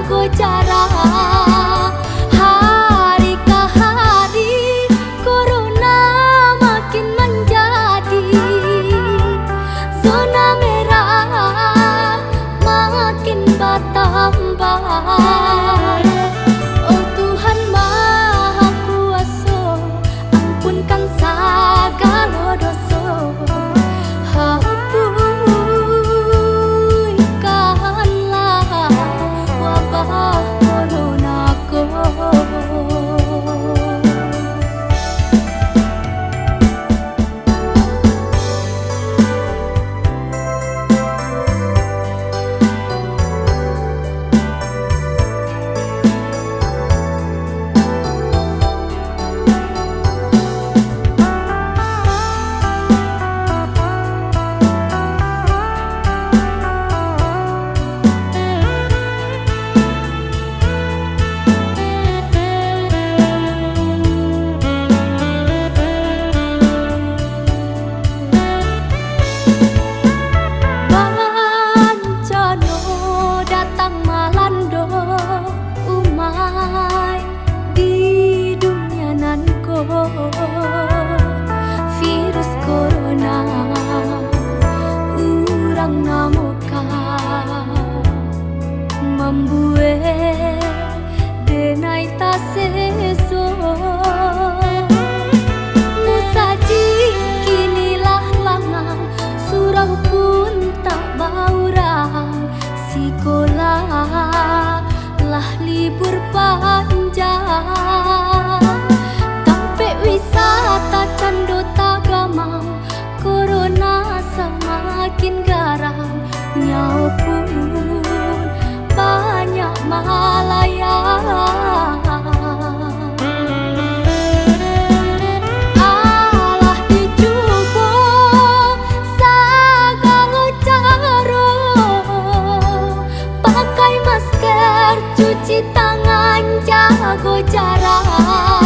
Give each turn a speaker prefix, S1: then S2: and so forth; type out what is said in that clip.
S1: jago jarak. Hari ke hari corona makin menjadi zona merah, makin bertambah. Oh Tuhan Maha Kuasa, ampunkan segala dosa. Virus corona urang namuka membuat denai tak seso. Musaji kinilah langang, surau pun tak baurang. Sekolah lah libur panjang, wisata cando tagamang, corona semakin garang. Nyau pun banyak malaya. Allah dicoba segala cara, pakai masker, cuci tangan, jago jarak.